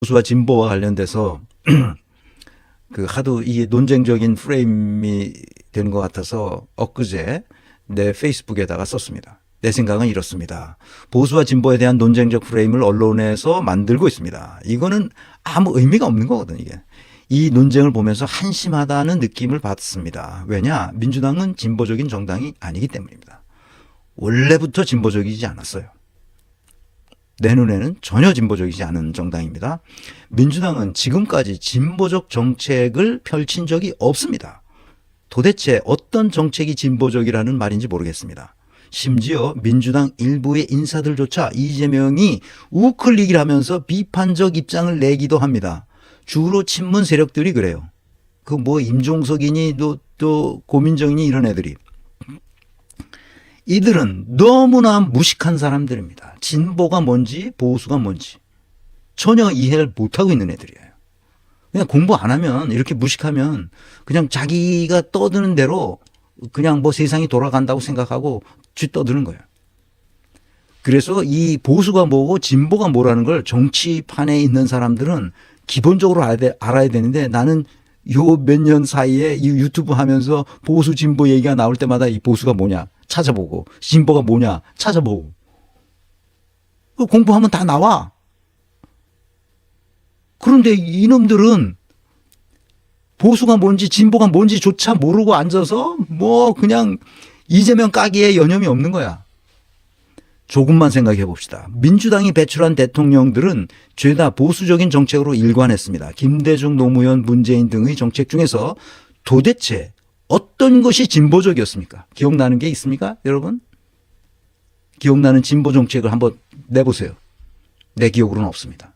보수와 진보와 관련돼서 그 하도 이게 논쟁적인 프레임이 되는 것 같아서 엊그제 내 페이스북에다가 썼습니다. 내 생각은 이렇습니다. 보수와 진보에 대한 논쟁적 프레임을 언론에서 만들고 있습니다. 이거는 아무 의미가 없는 거거든, 이게. 이 논쟁을 보면서 한심하다는 느낌을 받습니다. 왜냐? 민주당은 진보적인 정당이 아니기 때문입니다. 원래부터 진보적이지 않았어요. 내 눈에는 전혀 진보적이지 않은 정당입니다. 민주당은 지금까지 진보적 정책을 펼친 적이 없습니다. 도대체 어떤 정책이 진보적이라는 말인지 모르겠습니다. 심지어 민주당 일부의 인사들조차 이재명이 우클릭이라면서 비판적 입장을 내기도 합니다. 주로 친문 세력들이 그래요. 그 뭐 임종석이니 또 고민정이니 이런 애들이. 이들은 너무나 무식한 사람들입니다. 진보가 뭔지 보수가 뭔지 전혀 이해를 못하고 있는 애들이에요. 그냥 공부 안 하면 이렇게 무식하면 그냥 자기가 떠드는 대로 그냥 뭐 세상이 돌아간다고 생각하고 쥐떠드는 거예요. 그래서 이 보수가 뭐고 진보가 뭐라는 걸 정치판에 있는 사람들은 기본적으로 알아야 되는데 나는 요 몇 년 사이에 이 유튜브 하면서 보수 진보 얘기가 나올 때마다 이 보수가 뭐냐 찾아보고 진보가 뭐냐 찾아보고 공부하면 다 나와. 그런데 이놈들은 보수가 뭔지 진보가 뭔지조차 모르고 앉아서 뭐 그냥 이재명 까기에 여념이 없는 거야. 조금만 생각해 봅시다. 민주당이 배출한 대통령들은 죄다 보수적인 정책으로 일관했습니다. 김대중, 노무현, 문재인 등의 정책 중에서 도대체 어떤 것이 진보적이었습니까? 기억나는 게 있습니까, 여러분? 기억나는 진보 정책을 한번 내보세요. 내 기억으로는 없습니다.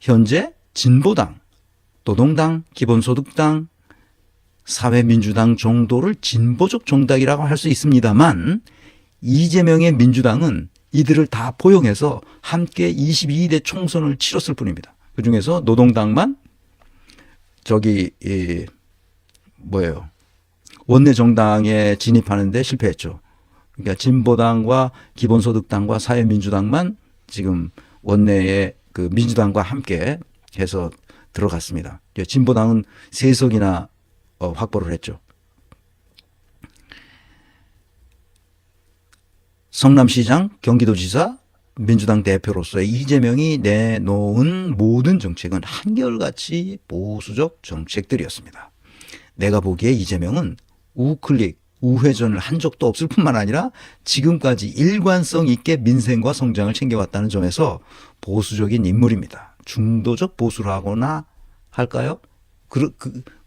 현재 진보당, 노동당, 기본소득당, 사회민주당 정도를 진보적 정당이라고 할 수 있습니다만 이재명의 민주당은 이들을 다 포용해서 함께 22대 총선을 치렀을 뿐입니다. 그중에서 노동당만 원내 정당에 진입하는데 실패했죠. 그러니까 진보당과 기본소득당과 사회민주당만 지금 원내에 그 민주당과 함께 해서 들어갔습니다. 진보당은 3석이나 확보를 했죠. 성남시장, 경기도지사, 민주당 대표로서의 이재명이 내놓은 모든 정책은 한결같이 보수적 정책들이었습니다. 내가 보기에 이재명은 우클릭, 우회전을 한 적도 없을 뿐만 아니라 지금까지 일관성 있게 민생과 성장을 챙겨왔다는 점에서 보수적인 인물입니다. 중도적 보수라고나 할까요?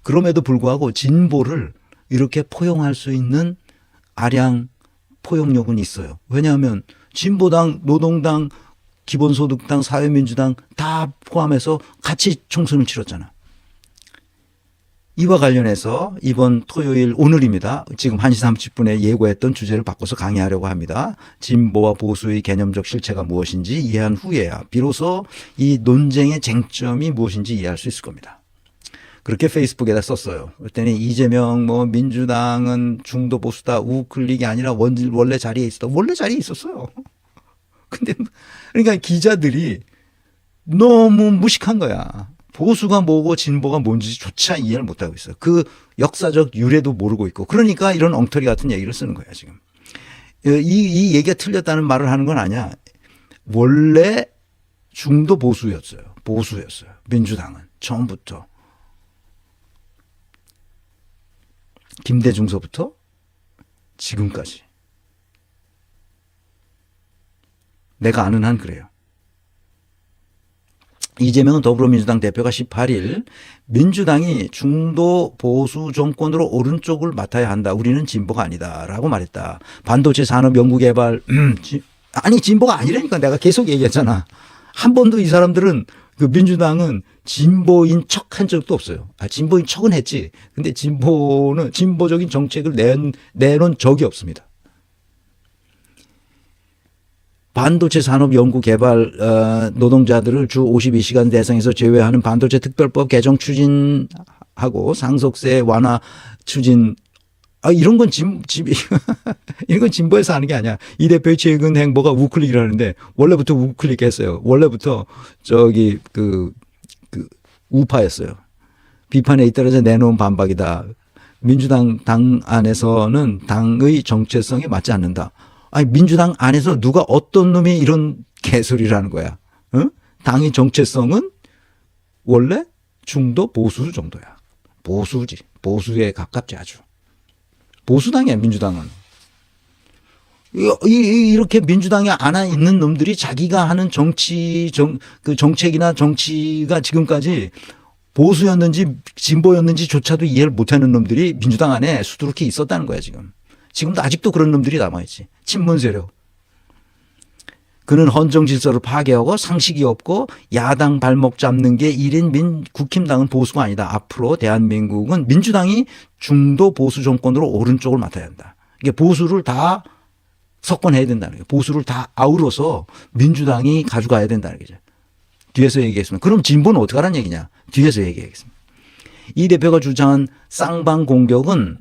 그럼에도 불구하고 진보를 이렇게 포용할 수 있는 아량 포용력은 있어요. 왜냐하면 진보당, 노동당, 기본소득당, 사회민주당 다 포함해서 같이 총선을 치렀잖아. 이와 관련해서 이번 토요일 오늘입니다. 지금 1시 30분에 예고했던 주제를 바꿔서 강의하려고 합니다. 진보와 보수의 개념적 실체가 무엇인지 이해한 후에야 비로소 이 논쟁의 쟁점이 무엇인지 이해할 수 있을 겁니다. 그렇게 페이스북에다 썼어요. 그랬더니 이재명 민주당은 중도 보수다 우클릭이 아니라 원래 자리에 있었다. 원래 자리에 있었어요. 근데 그러니까 기자들이 너무 무식한 거야. 보수가 뭐고 진보가 뭔지조차 이해를 못하고 있어요. 그 역사적 유래도 모르고 있고. 그러니까 이런 엉터리 같은 얘기를 쓰는 거야 지금. 이 얘기가 틀렸다는 말을 하는 건 아니야. 원래 중도 보수였어요. 보수였어요. 민주당은 처음부터. 김대중서부터 지금까지. 내가 아는 한 그래요. 이재명은 더불어민주당 대표가 18일 민주당이 중도 보수 정권으로 오른쪽을 맡아야 한다. 우리는 진보가 아니다라고 말했다. 반도체 산업 연구개발 아니 진보가 아니라니까 내가 계속 얘기했잖아. 한 번도 이 사람들은 그 민주당은 진보인 척 한 적도 없어요. 진보인 척은 했지. 근데 진보는 진보적인 정책을 내놓은 적이 없습니다. 반도체 산업 연구 개발 노동자들을 주 52시간 대상에서 제외하는 반도체 특별법 개정 추진하고 상속세 완화 추진 이런 건 이런 건 진보에서 하는 게 아니야. 이 대표의 최근 행보가 우클릭이라는데 원래부터 우클릭했어요. 원래부터 우파였어요. 비판에 잇따라서 내놓은 반박이다. 민주당 당 안에서는 당의 정체성에 맞지 않는다. 아니 민주당 안에서 누가 어떤 놈이 이런 개소리를 하는 거야. 어? 당의 정체성은 원래 중도 보수 정도야. 보수지. 보수에 가깝지 아주. 보수당이야 민주당은. 이렇게 민주당에 안에 있는 놈들이 자기가 하는 정책이나 정치가 지금까지 보수였는지 진보였는지조차도 이해를 못하는 놈들이 민주당 안에 수두룩히 있었다는 거야 지금. 지금도 아직도 그런 놈들이 남아있지. 친문 세력. 그는 헌정 질서를 파괴하고 상식이 없고 야당 발목 잡는 게 일인 국힘당은 보수가 아니다. 앞으로 대한민국은 민주당이 중도 보수 정권으로 오른쪽을 맡아야 한다. 이게 보수를 다 석권해야 된다는 거예요. 보수를 다 아우러서 민주당이 가져가야 된다는 거죠. 뒤에서 얘기했습니다. 그럼 진보는 어떻게 하라는 얘기냐. 뒤에서 얘기하겠습니다. 이 대표가 주장한 쌍방 공격은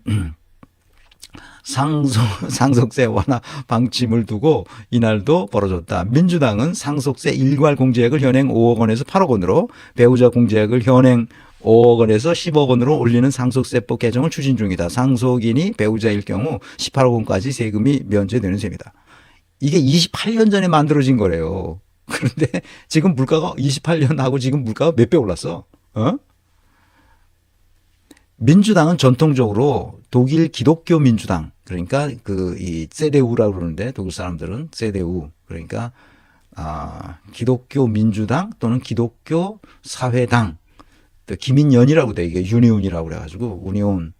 상속세 완화 방침을 두고 이날도 벌어졌다. 민주당은 상속세 일괄 공제액을 현행 5억 원에서 8억 원으로 배우자 공제액을 현행 5억 원에서 10억 원으로 올리는 상속세법 개정을 추진 중이다. 상속인이 배우자일 경우 18억 원까지 세금이 면제되는 셈이다. 이게 28년 전에 만들어진 거래요. 그런데 지금 물가가 28년하고 지금 물가가 몇 배 올랐어. 민주당은 전통적으로 독일 기독교 민주당, 그러니까 이 세데우라고 그러는데 독일 사람들은 세데우, 그러니까 기독교 민주당 또는 기독교 사회당, 또 기민연이라고 돼. 이게 유니온이라고 그래가지고 우니온.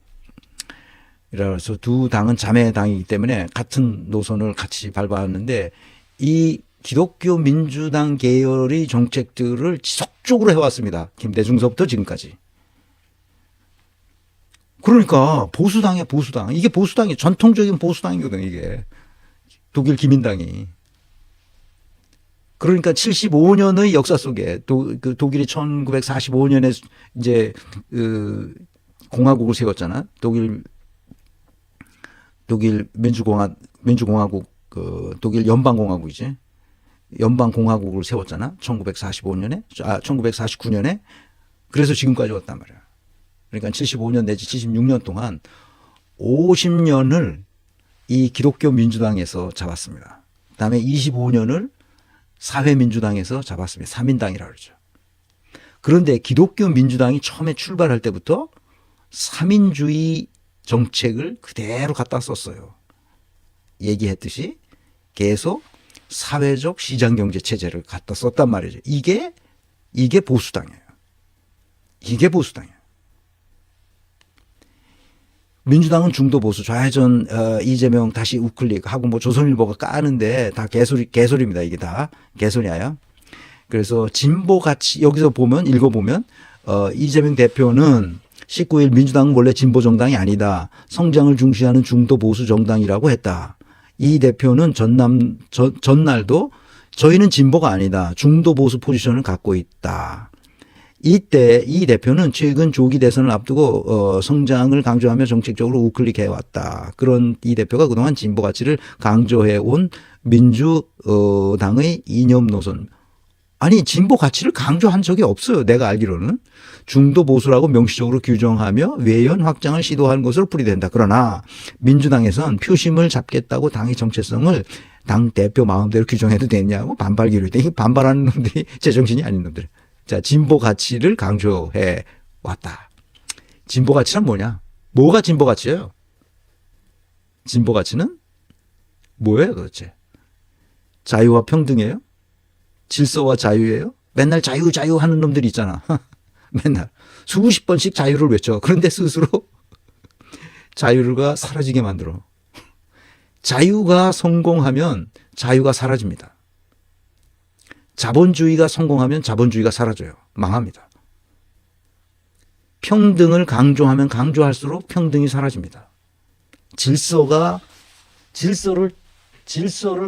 이라서 두 당은 자매 당이기 때문에 같은 노선을 같이 밟아왔는데 이 기독교 민주당 계열의 정책들을 지속적으로 해왔습니다. 김대중서부터 지금까지. 그러니까 보수당이야 보수당. 이게 보수당이 전통적인 보수당이거든 이게. 독일 기민당이. 그러니까 75년의 역사 속에 독일이 1945년에 이제 공화국을 세웠잖아. 독일 민주공화국 독일 연방공화국이지. 연방공화국을 세웠잖아. 1949년에. 그래서 지금까지 왔단 말이야. 그러니까 75년 내지 76년 동안 50년을 이 기독교 민주당에서 잡았습니다. 그다음에 25년을 사회민주당에서 잡았습니다. 3인당이라고 그러죠. 그런데 기독교 민주당이 처음에 출발할 때부터 3인주의 정책을 그대로 갖다 썼어요. 얘기했듯이 계속 사회적 시장경제 체제를 갖다 썼단 말이죠. 이게 보수당이에요. 이게 보수당이에요. 민주당은 중도 보수, 좌회전 이재명 다시 우클릭 하고 뭐 조선일보가 까는데 다 개소리입니다. 이게 다 개소리야. 그래서 진보 가치 여기서 읽어보면 이재명 대표는 19일 민주당은 원래 진보 정당이 아니다. 성장을 중시하는 중도 보수 정당이라고 했다. 이 대표는 전날도 저희는 진보가 아니다. 중도 보수 포지션을 갖고 있다. 이때 이 대표는 최근 조기 대선을 앞두고 성장을 강조하며 정책적으로 우클릭해 왔다. 그런 이 대표가 그동안 진보 가치를 강조해 온 민주당의 이념 노선. 아니 진보 가치를 강조한 적이 없어요. 내가 알기로는. 중도 보수라고 명시적으로 규정하며 외연 확장을 시도하는 것으로 풀이된다. 그러나 민주당에선 표심을 잡겠다고 당의 정체성을 당 대표 마음대로 규정해도 되냐고 반발기로 했대. 이게 반발하는 놈들이 제정신이 아닌 놈들. 자, 진보 가치를 강조해 왔다. 진보 가치는 뭐냐? 뭐가 진보 가치예요? 진보 가치는 뭐예요, 도대체? 자유와 평등이에요? 질서와 자유예요? 맨날 자유 하는 놈들이 있잖아. 맨날 수십 번씩 자유를 외쳐. 그런데 스스로 자유가 사라지게 만들어. 자유가 성공하면 자유가 사라집니다. 자본주의가 성공하면 자본주의가 사라져요. 망합니다. 평등을 강조하면 강조할수록 평등이 사라집니다. 질서를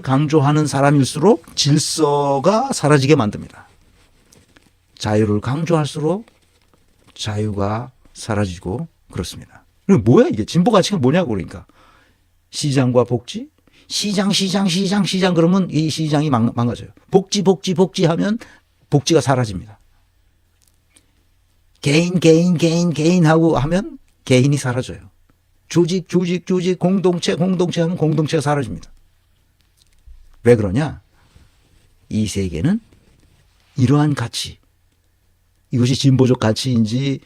강조하는 사람일수록 질서가 사라지게 만듭니다. 자유를 강조할수록 자유가 사라지고 그렇습니다. 그럼 뭐야 이게 진보 가치가 뭐냐고 그러니까 시장과 복지, 시장 그러면 이 시장이 망가져요. 복지 하면 복지가 사라집니다. 개인 하고 하면 개인이 사라져요. 조직, 공동체 하면 공동체가 사라집니다. 왜 그러냐? 이 세계는 이러한 가치, 이것이 진보적 가치인지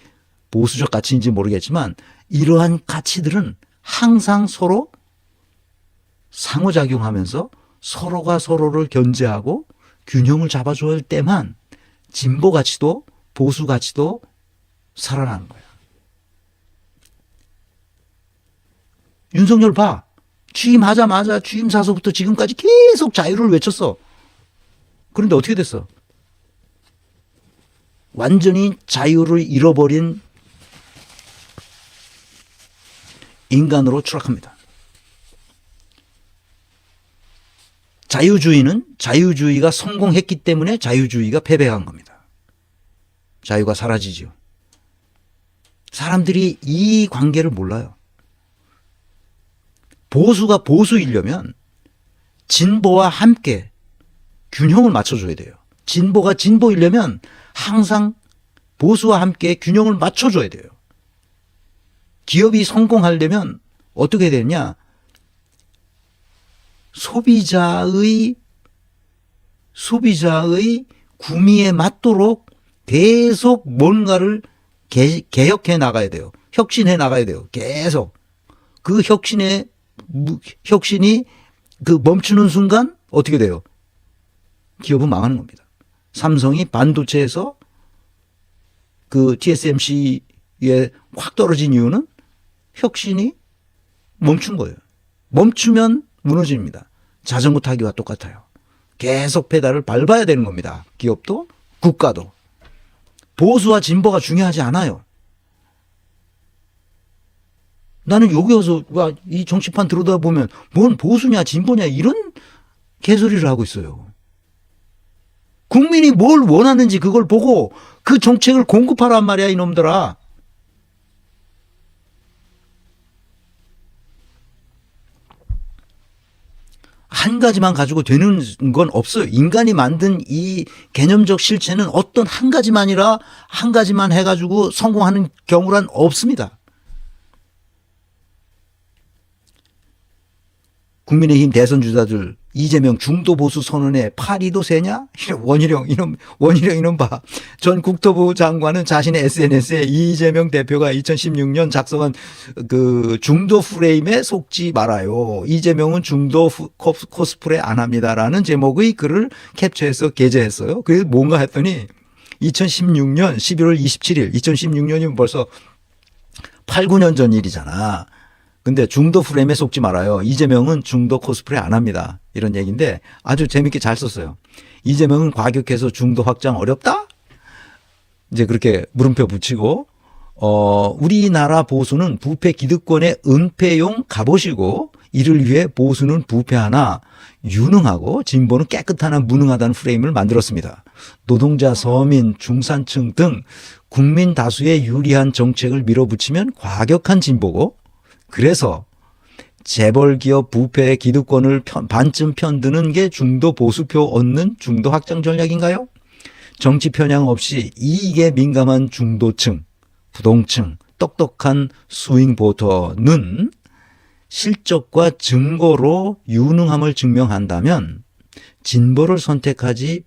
보수적 가치인지 모르겠지만 이러한 가치들은 항상 서로 상호작용하면서 서로가 서로를 견제하고 균형을 잡아줘야 할 때만 진보 가치도 보수 가치도 살아나는 거야. 윤석열 봐. 취임하자마자 취임사서부터 지금까지 계속 자유를 외쳤어. 그런데 어떻게 됐어? 완전히 자유를 잃어버린 인간으로 추락합니다. 자유주의가 성공했기 때문에 자유주의가 패배한 겁니다. 자유가 사라지죠. 사람들이 이 관계를 몰라요. 보수가 보수이려면 진보와 함께 균형을 맞춰줘야 돼요. 진보가 진보이려면 항상 보수와 함께 균형을 맞춰줘야 돼요. 기업이 성공하려면 어떻게 되느냐? 소비자의 구미에 맞도록 계속 뭔가를 개혁해 나가야 돼요. 혁신해 나가야 돼요. 계속. 그 혁신이 그 멈추는 순간 어떻게 돼요? 기업은 망하는 겁니다. 삼성이 반도체에서 그 TSMC에 확 떨어진 이유는 혁신이 멈춘 거예요. 멈추면 무너집니다. 자전거 타기와 똑같아요. 계속 페달을 밟아야 되는 겁니다. 기업도 국가도. 보수와 진보가 중요하지 않아요. 나는 여기 와서 이 정치판 들여다보면 뭔 보수냐 진보냐 이런 개소리를 하고 있어요. 국민이 뭘 원하는지 그걸 보고 그 정책을 공급하란 말이야 이놈들아. 한 가지만 가지고 되는 건 없어요. 인간이 만든 이 개념적 실체는 어떤 한 가지만 해가지고 성공하는 경우란 없습니다. 국민의힘 대선 주자들 이재명 중도 보수 선언에 파리도 세냐? 원희룡 이놈 봐. 전 국토부 장관은 자신의 SNS에 이재명 대표가 2016년 작성한 그 중도 프레임에 속지 말아요. 이재명은 중도 코스프레 안 합니다라는 제목의 글을 캡처해서 게재했어요. 그래서 뭔가 했더니 2016년 11월 27일 2016년이면 벌써 8, 9년 전 일이잖아. 근데 중도 프레임에 속지 말아요. 이재명은 중도 코스프레 안 합니다. 이런 얘기인데 아주 재밌게 잘 썼어요. 이재명은 과격해서 중도 확장 어렵다? 이제 그렇게 물음표 붙이고 우리나라 보수는 부패 기득권의 은폐용 갑옷이고 이를 위해 보수는 부패하나 유능하고 진보는 깨끗하나 무능하다는 프레임을 만들었습니다. 노동자, 서민, 중산층 등 국민 다수에 유리한 정책을 밀어붙이면 과격한 진보고 그래서 재벌 기업 부패의 기득권을 반쯤 편드는 게 중도 보수표 얻는 중도 확장 전략인가요? 정치 편향 없이 이익에 민감한 중도층, 부동층, 똑똑한 스윙 보터는 실적과 증거로 유능함을 증명한다면 진보를 선택하지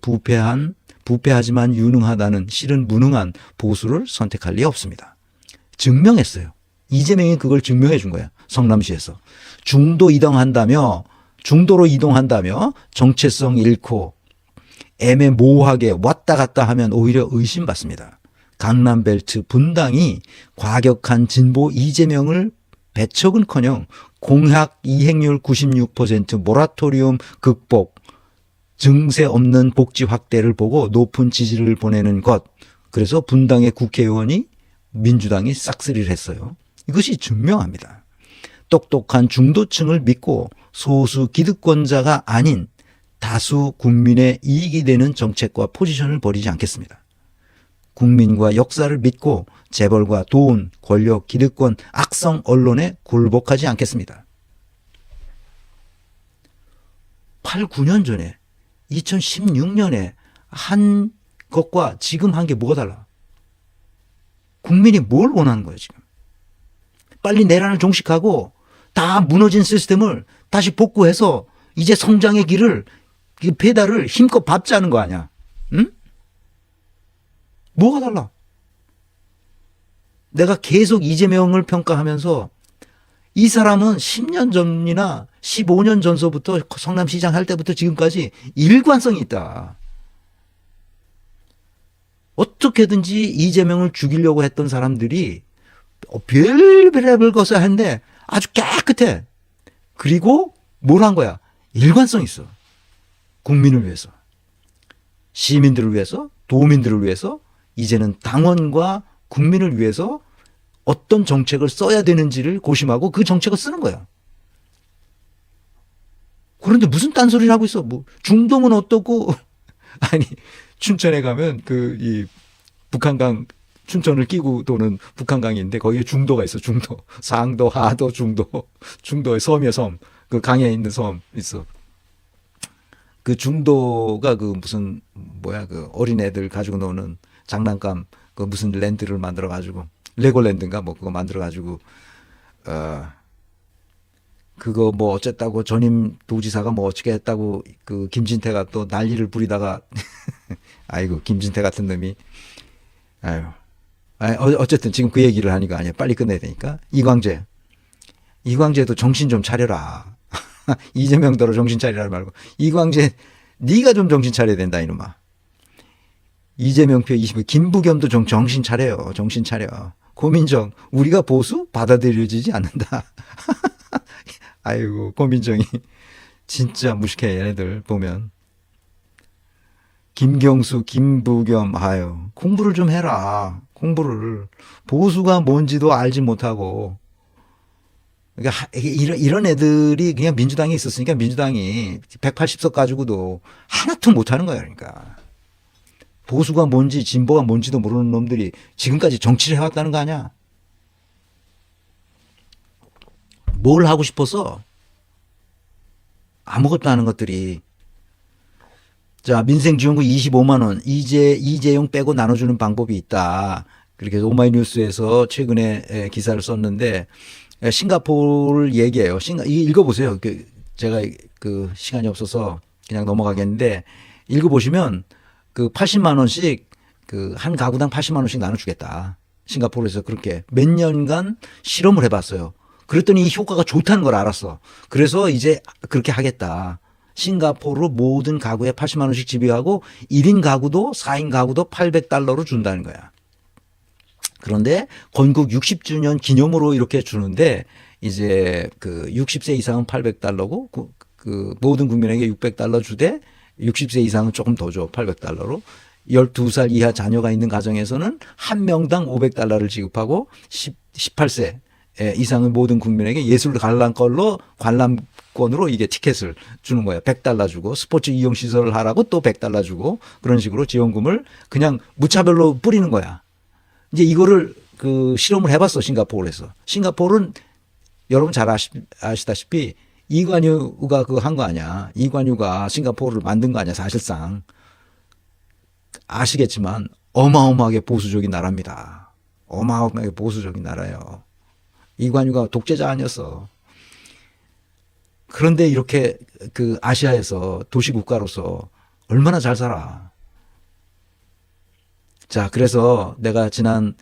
부패하지만 유능하다는 실은 무능한 보수를 선택할 리 없습니다. 증명했어요. 이재명이 그걸 증명해 준 거야. 성남시에서. 중도로 이동한다며 정체성 잃고 애매모호하게 왔다 갔다 하면 오히려 의심받습니다. 강남벨트 분당이 과격한 진보 이재명을 배척은커녕 공약 이행률 96% 모라토리움 극복, 증세 없는 복지 확대를 보고 높은 지지를 보내는 것. 그래서 분당의 국회의원이 민주당이 싹쓸이를 했어요. 이것이 증명합니다. 똑똑한 중도층을 믿고 소수 기득권자가 아닌 다수 국민의 이익이 되는 정책과 포지션을 버리지 않겠습니다. 국민과 역사를 믿고 재벌과 돈, 권력, 기득권, 악성 언론에 굴복하지 않겠습니다. 8, 9년 전에 2016년에 한 것과 지금 한 게 뭐가 달라? 국민이 뭘 원하는 거예요, 지금? 빨리 내란을 종식하고 다 무너진 시스템을 다시 복구해서 이제 성장의 길을, 페달을 힘껏 밟자는 거 아니야? 응? 뭐가 달라? 내가 계속 이재명을 평가하면서 이 사람은 10년 전이나 15년 전서부터 성남시장 할 때부터 지금까지 일관성이 있다. 어떻게든지 이재명을 죽이려고 했던 사람들이 별의별 것을 하는데 아주 깨끗해. 그리고 뭘 한 거야? 일관성 있어. 국민을 위해서, 시민들을 위해서, 도민들을 위해서, 이제는 당원과 국민을 위해서 어떤 정책을 써야 되는지를 고심하고 그 정책을 쓰는 거야. 그런데 무슨 딴소리를 하고 있어. 뭐 중동은 어떻고 아니 춘천에 가면 이 북한강, 춘천을 끼고 도는 북한강이 있는데 거기에 중도가 있어. 중도, 상도, 하도, 중도. 중도의 섬이야, 섬. 그 강에 있는 섬 있어. 그 중도가 무슨 그 어린애들 가지고 노는 장난감, 그 무슨 랜드를 만들어 가지고, 레고랜드인가 뭐 그거 만들어 가지고 그거 뭐 어쨌다고 전임 도지사가 뭐 어떻게 했다고 그 김진태가 또 난리를 부리다가 아이고 김진태 같은 놈이 아유. 어쨌든 지금 그 얘기를 하니까 아니야. 빨리 끝내야 되니까. 이광재도 정신 좀 차려라. 이재명더러 정신 차리라 말고. 이광재 네가 좀 정신 차려야 된다 이놈아. 이재명표 20, 김부겸도 정신 차려요. 정신 차려. 고민정, 우리가 보수? 받아들여지지 않는다. 아이고 고민정이 진짜 무식해. 얘네들 보면. 김경수, 김부겸, 아유 공부를 좀 해라. 공부를. 보수가 뭔지도 알지 못하고. 그러니까 이런 애들이 그냥 민주당에 있었으니까 민주당이 180석 가지고도 하나도 못하는 거야. 그러니까 보수가 뭔지 진보가 뭔지도 모르는 놈들이 지금까지 정치를 해왔다는 거 아니야. 뭘 하고 싶어서 아무것도 하는 것들이. 자, 민생지원금 25만 원 이재용 빼고 나눠주는 방법이 있다. 그렇게 해서 오마이뉴스에서 최근에 기사를 썼는데 싱가포르를 얘기해요. 이거 읽어보세요. 제가 시간이 없어서 그냥 넘어가겠는데 읽어보시면 80만 원씩 한 가구당 80만 원씩 나눠주겠다. 싱가포르에서 그렇게 몇 년간 실험을 해봤어요. 그랬더니 이 효과가 좋다는 걸 알았어. 그래서 이제 그렇게 하겠다. 싱가포르 모든 가구에 80만 원씩 지불하고 1인 가구도 4인 가구도 $800로 준다는 거야. 그런데 건국 60주년 기념으로 이렇게 주는데 이제 60세 이상은 $800고 모든 국민에게 $600 주되 60세 이상은 조금 더 줘. $800로. 12살 이하 자녀가 있는 가정에서는 한 명당 $500를 지급하고 18세 이상은 모든 국민에게 예술 관람권으로 이게 티켓을 주는 거예요. $100 주고 스포츠 이용 시설을 하라고 또 $100 주고 그런 식으로 지원금을 그냥 무차별로 뿌리는 거야. 이제 이거를 실험을 해봤어. 싱가포르에서. 싱가포르는 여러분 잘 아시다시피 이관유가 한 거 아니야. 이관유가 싱가포르를 만든 거 아니야. 사실상. 아시겠지만 어마어마하게 보수적인 나라입니다. 어마어마하게 보수적인 나라예요. 이관유가 독재자 아니었어. 그런데 이렇게 아시아에서 도시국가로서 얼마나 잘 살아. 자, 그래서 내가 지난